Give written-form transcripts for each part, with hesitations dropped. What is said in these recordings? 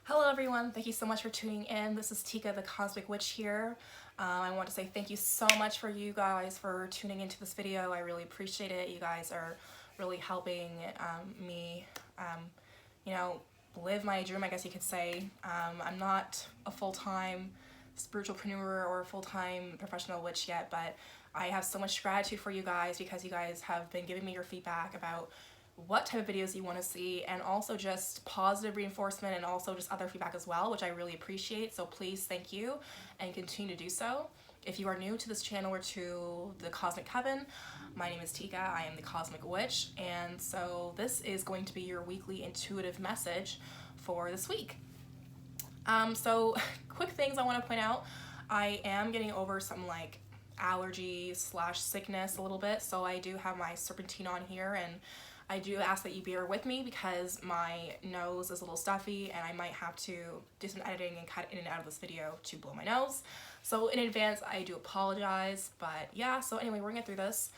Hello everyone, thank you so much for tuning in. This is Tika, the Cosmic Witch here. I want to say thank you so much for you guys for tuning into this video. I really appreciate it. You guys are really helping me, you know, live my dream, I guess you could say. I'm not a full-time spiritualpreneur or a full-time professional witch yet, but I have so much gratitude for you guys because you guys have been giving me your feedback about what type of videos you want to see, and also just positive reinforcement and also just other feedback as well, which I really appreciate. So please, thank you and continue to do so. If you are new to this channel or to the Cosmic Coven, my name is Tika. I am the Cosmic Witch, and so this is going to be your weekly intuitive message for this week. So quick things I want to point out. I am getting over some like allergies / sickness a little bit, so I do have my serpentine on here, and I do ask that you bear with me because my nose is a little stuffy and I might have to do some editing and cut in and out of this video to blow my nose. So in advance, I do apologize, but yeah, so anyway, we're gonna get through this.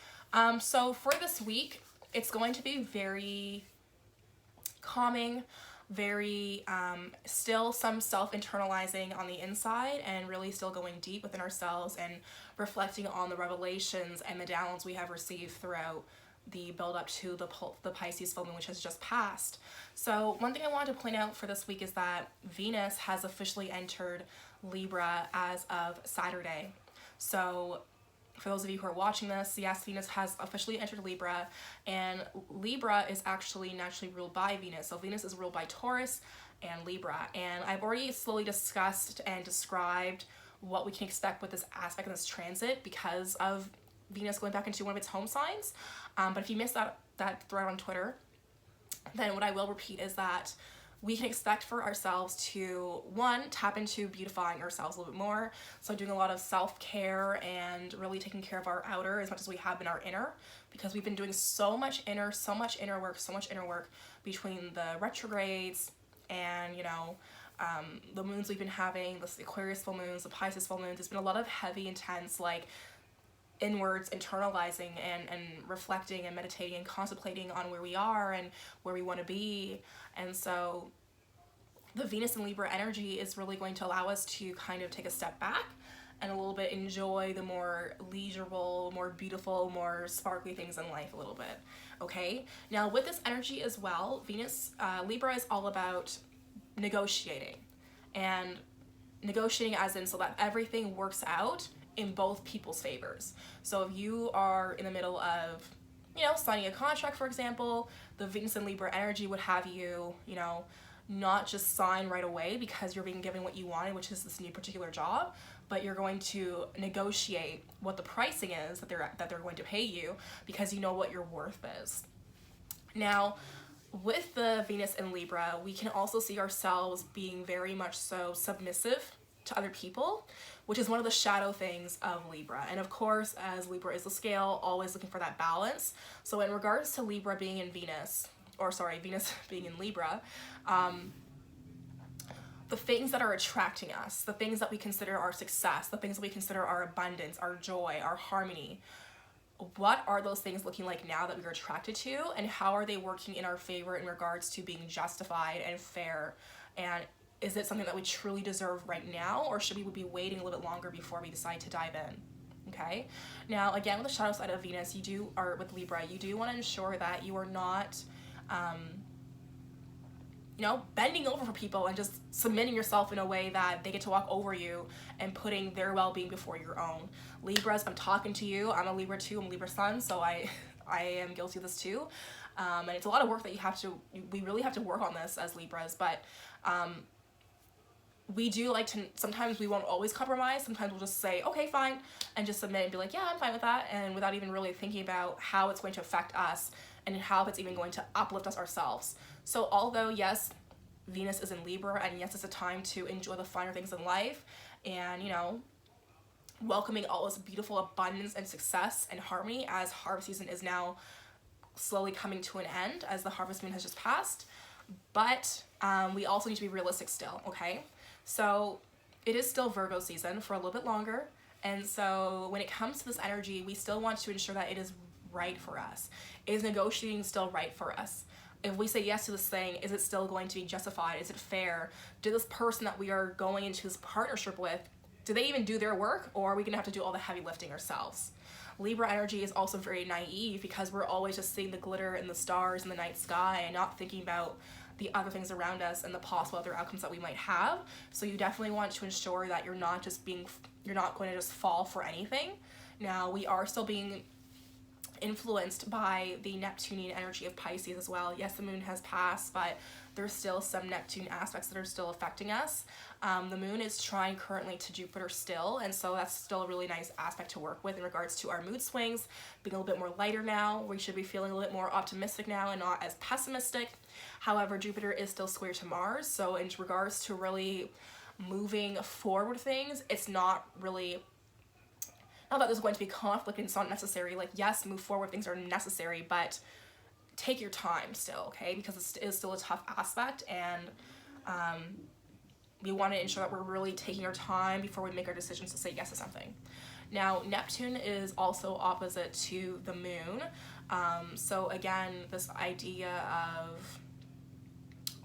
So for this week, it's going to be very calming, very still some self-internalizing on the inside, and really still going deep within ourselves and reflecting on the revelations and the downloads we have received throughout the build up to the Pisces full moon, which has just passed. So one thing I wanted to point out for this week is that Venus has officially entered Libra as of Saturday. So for those of you who are watching this, yes, Venus has officially entered Libra, and Libra is actually naturally ruled by Venus. So Venus is ruled by Taurus and Libra, and I've already slowly discussed and described what we can expect with this aspect and this transit because of Venus going back into one of its home signs. But if you missed that thread on Twitter, then what I will repeat is that we can expect for ourselves to, one, tap into beautifying ourselves a little bit more. So doing a lot of self-care and really taking care of our outer as much as we have in our inner, because we've been doing so much inner work between the retrogrades and, you know, the moons we've been having, the Aquarius full moons, the Pisces full moons. It's been a lot of heavy, intense, like, inwards internalizing and reflecting and meditating and contemplating on where we are and where we want to be. And so the Venus and Libra energy is really going to allow us to kind of take a step back and a little bit enjoy the more leisurable, more beautiful, more sparkly things in life a little bit. Okay, now with this energy as well, Venus, Libra is all about negotiating, and negotiating as in so that everything works out in both people's favors. So if you are in the middle of, you know, signing a contract, for example, the Venus and Libra energy would have you, you know, not just sign right away because you're being given what you wanted, which is this new particular job, but you're going to negotiate what the pricing is that they're going to pay you because you know what your worth is. Now, with the Venus and Libra, we can also see ourselves being very much so submissive to other people, which is one of the shadow things of Libra. And of course, as Libra is the scale, always looking for that balance. So in regards to Libra being in Venus, or sorry, Venus being in Libra, the things that are attracting us, the things that we consider our success, the things that we consider our abundance, our joy, our harmony, what are those things looking like now that we are attracted to, and how are they working in our favor in regards to being justified and fair? And is it something that we truly deserve right now, or should we be waiting a little bit longer before we decide to dive in? Okay. Now, again, with the shadow side of Venus, or with Libra, you do want to ensure that you are not, you know, bending over for people and just submitting yourself in a way that they get to walk over you and putting their well-being before your own. Libras, I'm talking to you. I'm a Libra too. I'm a Libra sun, so I am guilty of this too. And it's a lot of work that we really have to work on this as Libras, but we do like to, sometimes we won't always compromise. Sometimes we'll just say, okay, fine, and just submit and be like, yeah, I'm fine with that, and without even really thinking about how it's going to affect us and how it's even going to uplift us ourselves. So although, yes, Venus is in Libra, and yes, it's a time to enjoy the finer things in life and, you know, welcoming all this beautiful abundance and success and harmony as harvest season is now slowly coming to an end as the harvest moon has just passed. But we also need to be realistic still, okay? So it is still Virgo season for a little bit longer, and so when it comes to this energy, we still want to ensure that it is right for us. Is negotiating still right for us? if we say yes to this thing, is it still going to be justified? Is it fair? Did this person that we are going into this partnership with, do they even do their work, or are we gonna have to do all the heavy lifting ourselves? Libra energy is also very naive because we're always just seeing the glitter and the stars in the night sky and not thinking about the other things around us and the possible other outcomes that we might have. So you definitely want to ensure that you're not going to just fall for anything. Now, we are still being influenced by the Neptunian energy of Pisces as well. Yes, the moon has passed, but there's still some Neptune aspects that are still affecting us. The moon is trine currently to Jupiter still, and so that's still a really nice aspect to work with in regards to our mood swings, being a little bit more lighter now. We should be feeling a little bit more optimistic now and not as pessimistic. However, Jupiter is still square to Mars, so in regards to really moving forward things, it's not really, not that there's going to be conflict and it's not necessary. Like, yes, move forward, things are necessary, but take your time still, okay? Because it is still a tough aspect, and we want to ensure that we're really taking our time before we make our decisions to say yes to something. Now, Neptune is also opposite to the moon. So again, this idea of,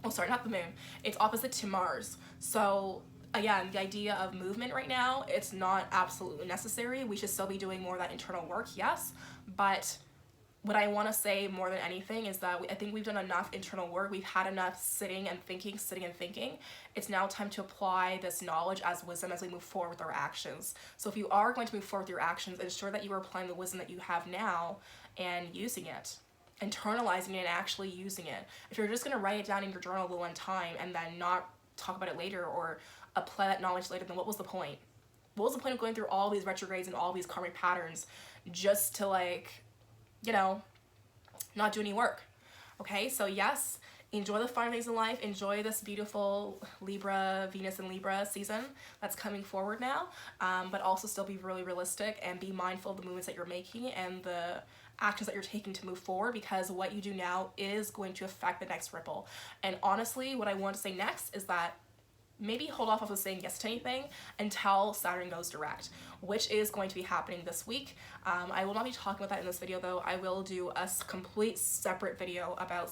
oh, sorry, not the moon. It's opposite to Mars. So again, the idea of movement right now, it's not absolutely necessary. We should still be doing more of that internal work, yes, but what I want to say more than anything is that I think we've done enough internal work. We've had enough sitting and thinking. It's now time to apply this knowledge as wisdom as we move forward with our actions. So if you are going to move forward with your actions, ensure that you are applying the wisdom that you have now and using it, internalizing it and actually using it. If you're just going to write it down in your journal the one time and then not talk about it later or apply that knowledge later, then what was the point? What was the point of going through all these retrogrades and all these karmic patterns just to, like, you know, not do any work? Okay, so yes, enjoy the fine things in life, enjoy this beautiful Libra, Venus and Libra season that's coming forward now, but also still be really realistic and be mindful of the movements that you're making and the actions that you're taking to move forward, because what you do now is going to affect the next ripple. And honestly, what I want to say next is that maybe hold off of saying yes to anything until Saturn goes direct, which is going to be happening this week. I will not be talking about that in this video though. I will do a complete separate video about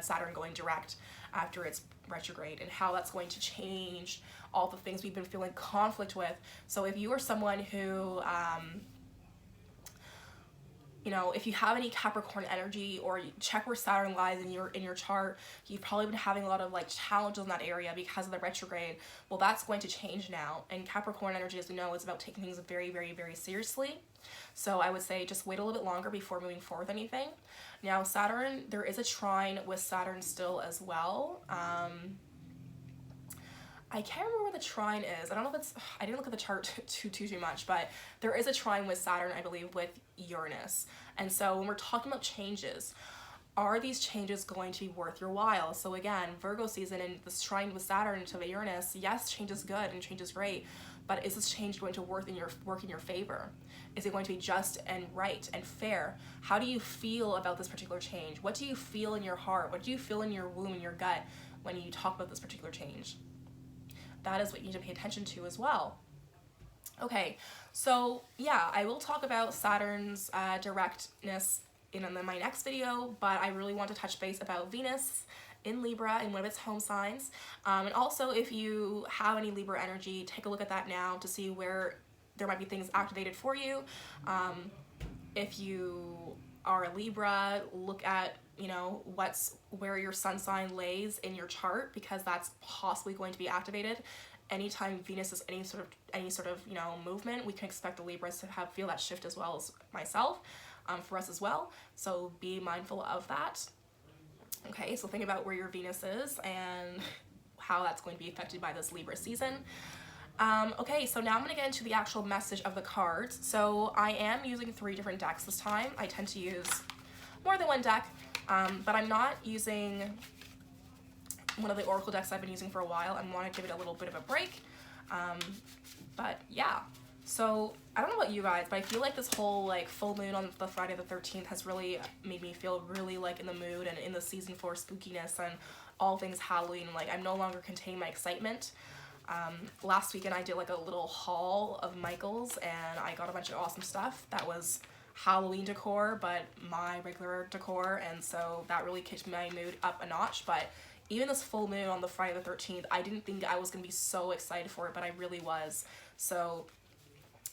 Saturn going direct after its retrograde and how that's going to change all the things we've been feeling conflict with. So if you are someone who you know, if you have any Capricorn energy, or check where Saturn lies in your chart, you've probably been having a lot of like challenges in that area because of the retrograde. Well, that's going to change now. And Capricorn energy, as we know, is about taking things very, very, very seriously. So I would say just wait a little bit longer before moving forward with anything. Now, Saturn, there is a trine with Saturn still as well. I can't remember where the trine is. I don't know if it's, I didn't look at the chart too much, but there is a trine with Saturn, I believe, with Uranus. And so when we're talking about changes, are these changes going to be worth your while? So again, Virgo season and this trine with Saturn to Uranus, yes, change is good and change is great, but is this change going to work in your favor? Is it going to be just and right and fair? How do you feel about this particular change? What do you feel in your heart? What do you feel in your womb, in your gut, when you talk about this particular change? That is what you need to pay attention to as well. Okay, so yeah, I will talk about Saturn's directness in my next video, but I really want to touch base about Venus in Libra in one of its home signs. And also, if you have any Libra energy, take a look at that now to see where there might be things activated for you. If you are a Libra, look at, you know, where your sun sign lays in your chart, because that's possibly going to be activated. Anytime Venus is any sort of you know, movement, we can expect the Libras to feel that shift as well as myself, for us as well. So be mindful of that. Okay, so think about where your Venus is and how that's going to be affected by this Libra season. Okay, so now I'm going to get into the actual message of the cards. So I am using 3 different decks this time. I tend to use more than one deck, but I'm not using one of the Oracle decks I've been using for a while. I want to give it a little bit of a break. But yeah, so I don't know about you guys, but I feel like this whole like full moon on the Friday the 13th has really made me feel really like in the mood and in the season for spookiness and all things Halloween. Like, I'm no longer containing my excitement. Last weekend I did like a little haul of Michael's and I got a bunch of awesome stuff that was Halloween decor, but my regular decor, and so that really kicked my mood up a notch. But even this full moon on the Friday the 13th, I didn't think I was gonna be so excited for it, but I really was. So,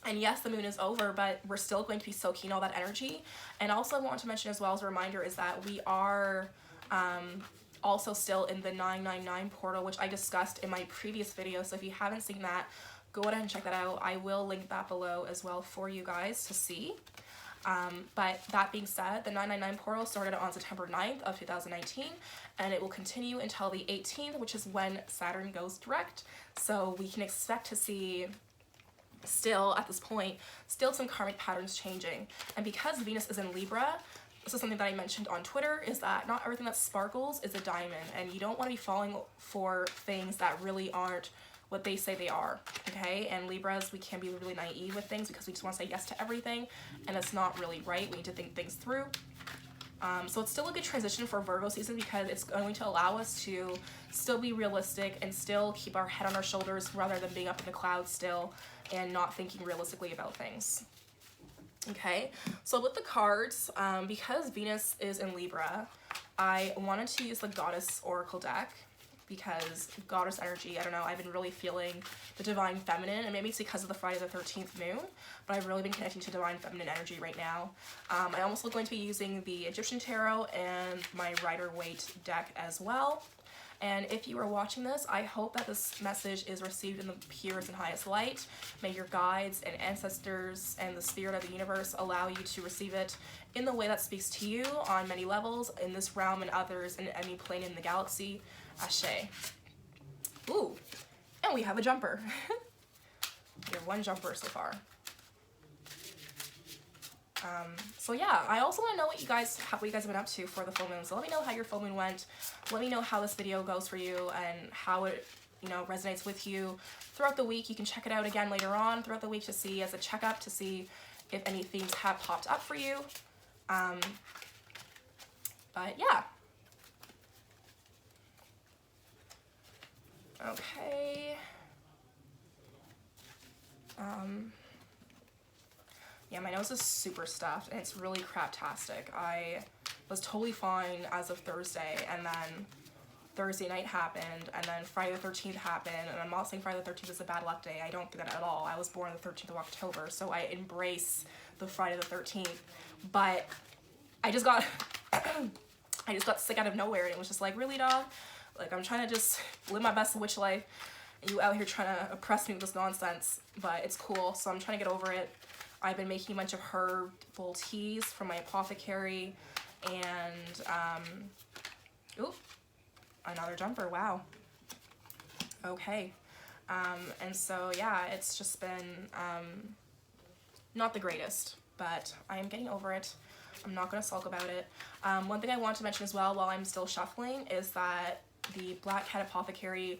and yes, the moon is over, but we're still going to be soaking all that energy. And also I want to mention as well as a reminder is that we are also still in the 999 portal, which I discussed in my previous video. So if you haven't seen that, go ahead and check that out. I will link that below as well for you guys to see. But that being said, the 999 portal started on September 9th of 2019, and it will continue until the 18th, which is when Saturn goes direct. So we can expect to see still at this point, still some karmic patterns changing. And because Venus is in Libra, this is something that I mentioned on Twitter, is that not everything that sparkles is a diamond, and you don't want to be falling for things that really aren't what they say they are, okay? And Libras, we can be really naive with things because we just want to say yes to everything, and it's not really right. We need to think things through. So it's still a good transition for Virgo season because it's going to allow us to still be realistic and still keep our head on our shoulders rather than being up in the clouds still and not thinking realistically about things. Okay, so with the cards, because Venus is in Libra, I wanted to use the Goddess Oracle deck because goddess energy, I don't know, I've been really feeling the divine feminine, and maybe it's because of the Friday the 13th moon, but I've really been connecting to divine feminine energy right now. I'm also going to be using the Egyptian Tarot and my Rider-Waite deck as well. And if you are watching this, I hope that this message is received in the purest and highest light. May your guides and ancestors and the spirit of the universe allow you to receive it in the way that speaks to you on many levels, in this realm and others, in any plane in the galaxy. Ashe. Ooh, and we have a jumper. We have one jumper so far. So yeah, I also want to know what you guys have been up to for the full moon. So let me know how your full moon went. Let me know how this video goes for you and how it, you know, resonates with you throughout the week. You can check it out again later on throughout the week to see as a checkup to see if any themes have popped up for you. But yeah. Okay. Yeah, my nose is super stuffed and it's really craptastic. I was totally fine as of Thursday, and then Thursday night happened, and then Friday the 13th happened, and I'm not saying Friday the 13th is a bad luck day. I don't do that at all. I was born the 13th of October, so I embrace the Friday the 13th. But I just got I just got sick out of nowhere, and it was just like, really, dog? Like, I'm trying to just live my best witch life, and you out here trying to oppress me with this nonsense. But it's cool, so I'm trying to get over it. I've been making a bunch of herbal teas from my apothecary, and ooh, another jumper, wow. Okay, and so yeah, it's just been not the greatest, but I am getting over it. I'm not gonna sulk about it. One thing I want to mention as well while I'm still shuffling is that the Black Cat Apothecary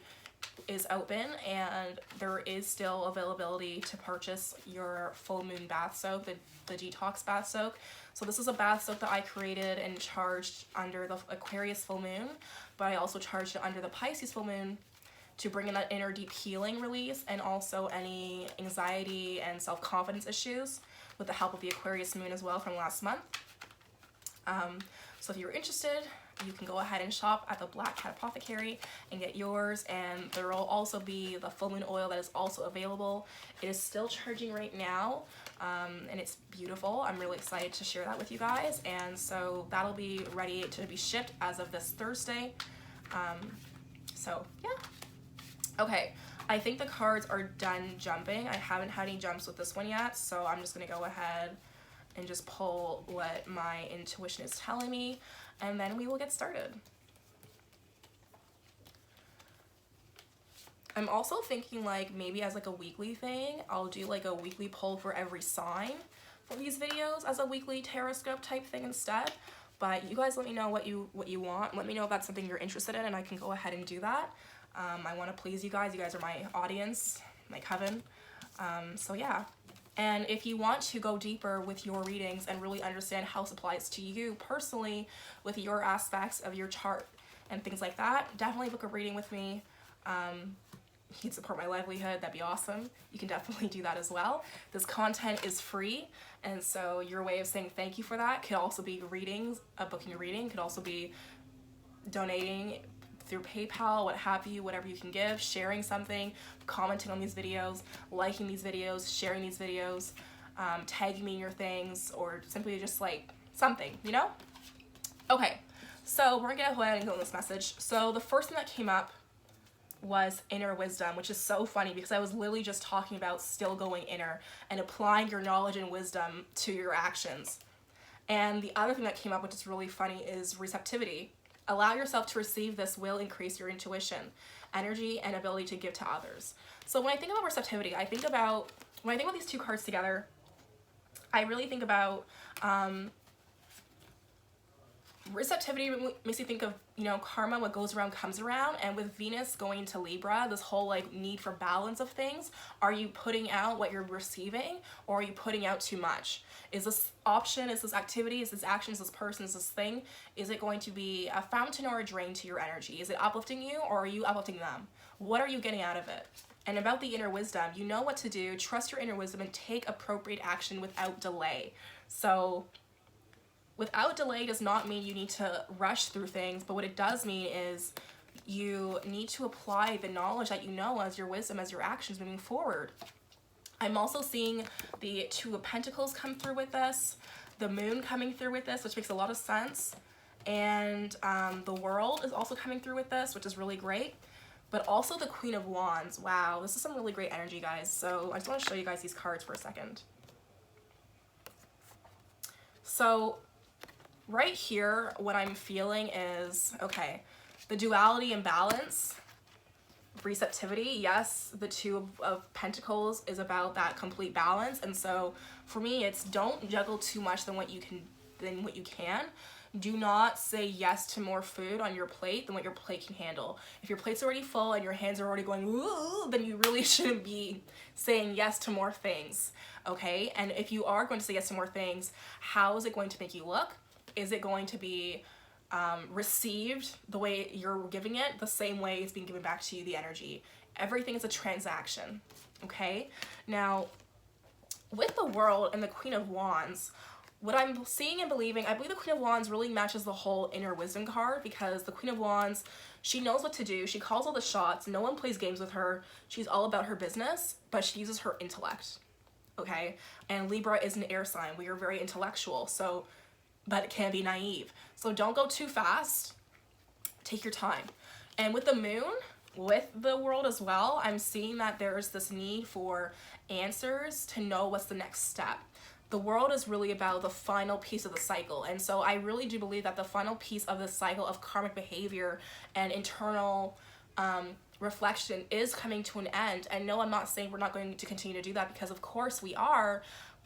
is open, and there is still availability to purchase your full moon bath soak, the detox bath soak. So this is a bath soak that I created and charged under the Aquarius full moon, but I also charged it under the Pisces full moon to bring in that inner deep healing release and also any anxiety and self-confidence issues with the help of the Aquarius moon as well from last month. So if you're interested, you can go ahead and shop at the Black Cat Apothecary and get yours, and there will also be the full moon oil that is also available. It is still charging right now, and it's beautiful. I'm really excited to share that with you guys, and so that'll be ready to be shipped as of this Thursday. So yeah. Okay, I think the cards are done jumping. I haven't had any jumps with this one yet, so I'm just gonna go ahead and just pull what my intuition is telling me, and then we will get started. I'm also thinking like maybe as like a weekly thing, I'll do like a weekly pull for every sign for these videos as a weekly taroscope type thing instead. But you guys let me know what you want. Let me know if that's something you're interested in, and I can go ahead and do that. I want to please you guys. You guys are my audience, my coven. So yeah. And if you want to go deeper with your readings and really understand how this applies to you personally with your aspects of your chart and things like that, definitely book a reading with me. you can support my livelihood, that'd be awesome. You can definitely do that as well. This content is free, and so your way of saying thank you for that could also be readings, booking a reading, could also be donating through PayPal, what have you, whatever you can give, sharing something, commenting on these videos, liking these videos, sharing these videos, tagging me in your things, or simply just like something, you know? Okay, so we're gonna go ahead and go in this message. So the first thing that came up was inner wisdom, which is so funny because I was literally just talking about still going inner and applying your knowledge and wisdom to your actions. And the other thing that came up, which is really funny, is receptivity. Allow yourself to receive. This will increase your intuition, energy, and ability to give to others. So when I think about receptivity, when I think about these two cards together, I really think about receptivity makes me think of, you know, karma, what goes around comes around. And with Venus going to Libra, this whole like need for balance of things, are you putting out what you're receiving, or are you putting out too much? Is this option, is this activity, is this action, is this person, is this thing, is it going to be a fountain or a drain to your energy? Is it uplifting you, or are you uplifting them? What are you getting out of it? And about the inner wisdom, you know what to do, trust your inner wisdom, and take appropriate action without delay. So without delay does not mean you need to rush through things, but what it does mean is you need to apply the knowledge that you know as your wisdom, as your actions moving forward. I'm also seeing the Two of Pentacles come through with this, the Moon coming through with this, which makes a lot of sense, and the World is also coming through with this, which is really great, but also the Queen of Wands. Wow, this is some really great energy, guys. So I just want to show you guys these cards for a second. So right here, what I'm feeling is, okay, the duality and balance, receptivity. Yes, the Two of Pentacles is about that complete balance. And so for me, it's don't juggle too much than what you can. Do not say yes to more food on your plate than what your plate can handle. If your plate's already full and your hands are already going, ooh, then you really shouldn't be saying yes to more things, okay? And if you are going to say yes to more things, how is it going to make you look? Is it going to be received the way you're giving it, the same way it's being given back to you, the energy? Everything is a transaction, okay? Now, with the World and the Queen of Wands, what I'm seeing and believing, I believe the Queen of Wands really matches the whole inner wisdom card, because the Queen of Wands, she knows what to do. She calls all the shots. No one plays games with her. She's all about her business, but she uses her intellect, okay? And Libra is an air sign. We are very intellectual, so, but it can be naive. So don't go too fast. Take your time. And with the Moon, with the World as well, I'm seeing that there's this need for answers to know what's the next step. The World is really about the final piece of the cycle. And so I really do believe that the final piece of the cycle of karmic behavior and internal reflection is coming to an end. And no, I'm not saying we're not going to continue to do that, because of course we are,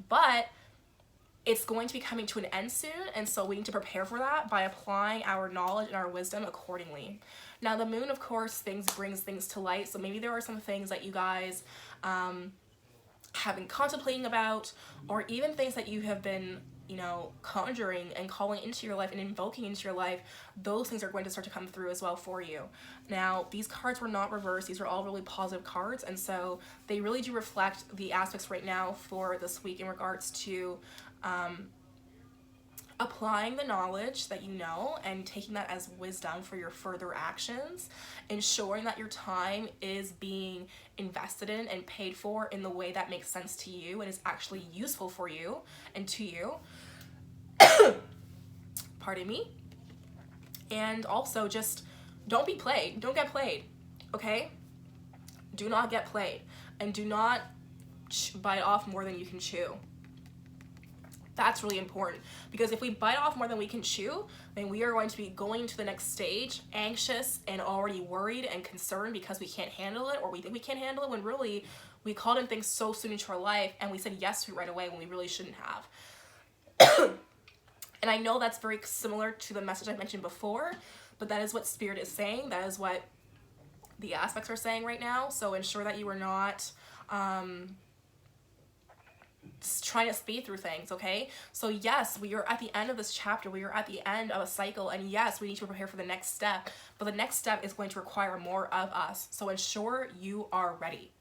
but it's going to be coming to an end soon. And so we need to prepare for that by applying our knowledge and our wisdom accordingly. Now the Moon, of course, brings things to light. So maybe there are some things that you guys have been contemplating about, or even things that you have been, you know, conjuring and calling into your life and invoking into your life. Those things are going to start to come through as well for you. Now, these cards were not reversed. These are all really positive cards, and so they really do reflect the aspects right now for this week in regards to applying the knowledge that you know and taking that as wisdom for your further actions, ensuring that your time is being invested in and paid for in the way that makes sense to you and is actually useful for you and to you. Pardon me. And also just don't be played. Don't get played, okay? Do not get played, and do not bite off more than you can chew. That's really important, because if we bite off more than we can chew, then we are going to be going to the next stage anxious and already worried and concerned because we can't handle it, or we think we can't handle it, when really we called in things so soon into our life and we said yes to it right away when we really shouldn't have. And I know that's very similar to the message I mentioned before, but that is what Spirit is saying. That is what the aspects are saying right now. So ensure that you are not trying to speed through things, okay? So yes, we are at the end of this chapter, we are at the end of a cycle, and yes, we need to prepare for the next step, but the next step is going to require more of us. So ensure you are ready.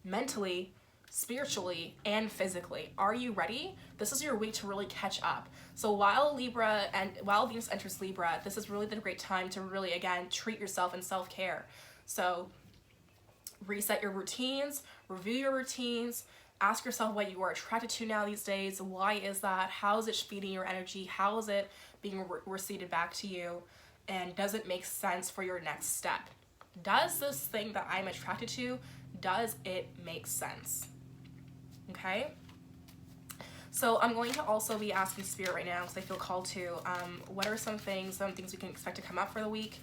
Mentally, spiritually, and physically. Are you ready? This is your week to really catch up. So while Venus enters Libra, this is really the great time to really, again, treat yourself in self-care. So reset your routines, review your routines, ask yourself what you are attracted to now these days. Why is that? How is it feeding your energy? How is it being received back to you? And does it make sense for your next step? Does this thing that I'm attracted to, does it make sense? Okay? So I'm going to also be asking Spirit right now, because I feel called to, what are some things we can expect to come up for the week?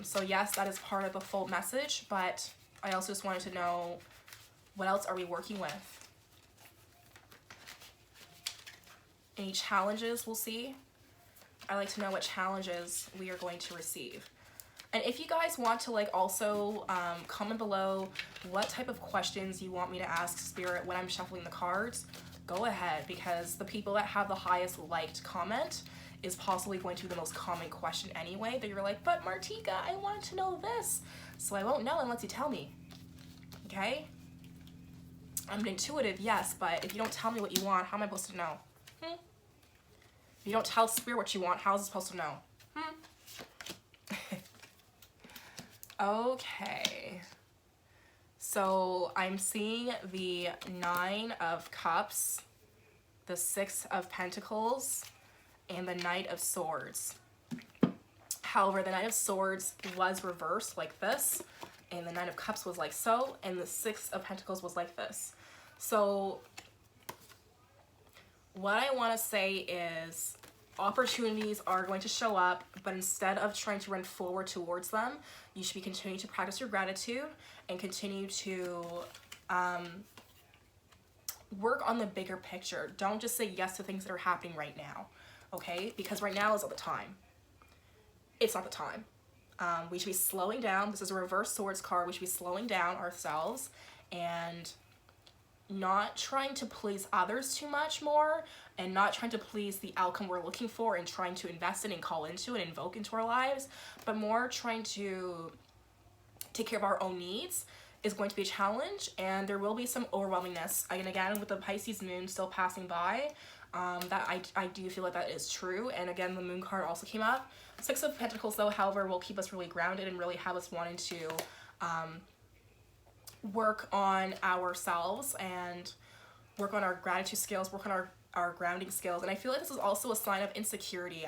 So yes, that is part of the full message, but I also just wanted to know, what else are we working with? Any challenges we'll see? I like to know what challenges we are going to receive. And if you guys want to like also comment below what type of questions you want me to ask Spirit when I'm shuffling the cards, go ahead, because the people that have the highest liked comment is possibly going to be the most common question anyway, that you're like, but Martika, I wanted to know this. So I won't know unless you tell me, okay? I'm intuitive, yes, but if you don't tell me what you want, how am I supposed to know? If you don't tell Spirit what you want, how is it supposed to know? Okay. So I'm seeing the 9 of Cups, the 6 of Pentacles, and the Knight of Swords. However, the Knight of Swords was reversed like this, and the Nine of Cups was like so, and the 6 of Pentacles was like this. So what I want to say is opportunities are going to show up, but instead of trying to run forward towards them, you should be continuing to practice your gratitude and continue to work on the bigger picture. Don't just say yes to things that are happening right now, okay? Because right now is not the time. It's not the time. We should be slowing down. This is a reverse swords card. We should be slowing down ourselves and not trying to please others too much more, and not trying to please the outcome we're looking for and trying to invest in and call into and invoke into our lives, but more trying to take care of our own needs is going to be a challenge, and there will be some overwhelmingness. And again, with the Pisces moon still passing by, that I do feel like that is true. And again, the moon card also came up. 6 of Pentacles though, however, will keep us really grounded and really have us wanting to work on ourselves and work on our gratitude skills, work on our grounding skills. And I feel like this is also a sign of insecurity.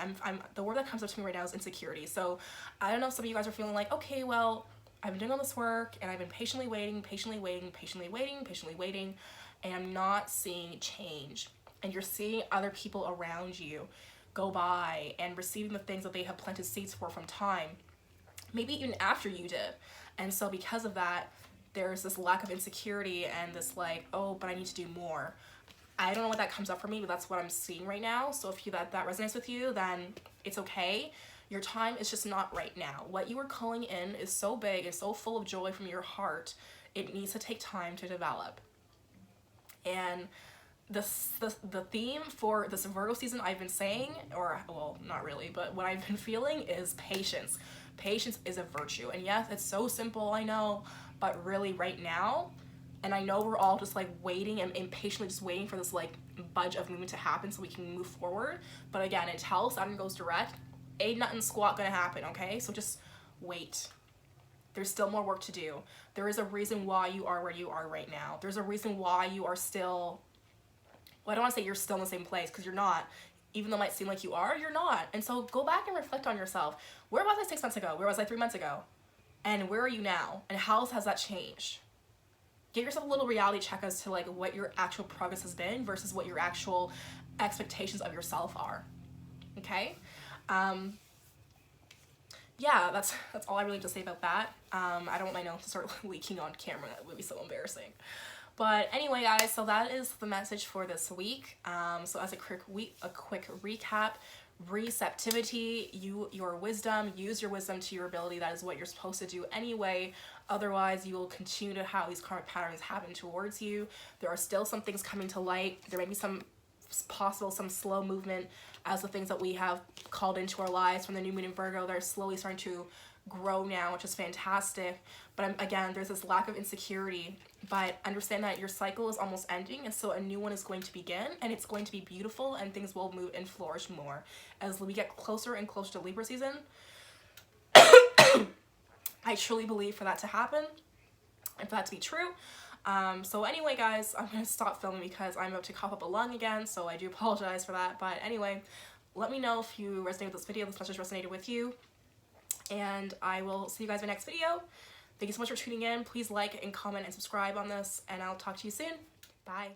The word that comes up to me right now is insecurity. So I don't know if some of you guys are feeling like, okay, well, I've been doing all this work and I've been patiently waiting, and I'm not seeing change. And you're seeing other people around you go by and receiving the things that they have planted seeds for from time, maybe even after you did. And so because of that, there's this lack of insecurity and this like, oh, but I need to do more. I don't know what that comes up for me, but that's what I'm seeing right now. So if that resonates with you, then it's okay. Your time is just not right now. What you are calling in is so big and so full of joy from your heart. It needs to take time to develop. And the theme for this Virgo season I've been saying, or well, not really, but what I've been feeling is patience. Patience is a virtue. And yes, it's so simple, I know, but really right now, and I know we're all just like waiting and impatiently just waiting for this like budge of movement to happen so we can move forward. But again, until Saturn goes direct, ain't nothing squat gonna happen, okay? So just wait. There's still more work to do. There is a reason why you are where you are right now. There's a reason why you are still, well, I don't want to say you're still in the same place, because you're not. Even though it might seem like you are, you're not. And so go back and reflect on yourself. Where was I 6 months ago? Where was I 3 months ago? And where are you now? And how has that changed? Give yourself a little reality check as to like what your actual progress has been versus what your actual expectations of yourself are. Okay? Yeah, that's all I really have to say about that. I don't want my notes to start leaking on camera. That would be so embarrassing. But anyway, guys, so that is the message for this week. So as a quick recap, receptivity, your wisdom. Use your wisdom to your ability. That is what you're supposed to do anyway. Otherwise, you will continue to have these karmic patterns happen towards you. There are still some things coming to light. There may be some slow movement as the things that we have called into our lives from the new moon in Virgo, they're slowly starting to grow now, which is fantastic. But again, there's this lack of insecurity, but understand that your cycle is almost ending, and so a new one is going to begin, and it's going to be beautiful, and things will move and flourish more as we get closer and closer to Libra season. I truly believe for that to happen and for that to be true. So anyway, guys, I'm gonna stop filming because I'm about to cough up a lung again, so I do apologize for that. But anyway, let me know if you resonate with this video, this message resonated with you, and I will see you guys in my next video. Thank you so much for tuning in. Please like and comment and subscribe on this, and I'll talk to you soon. Bye.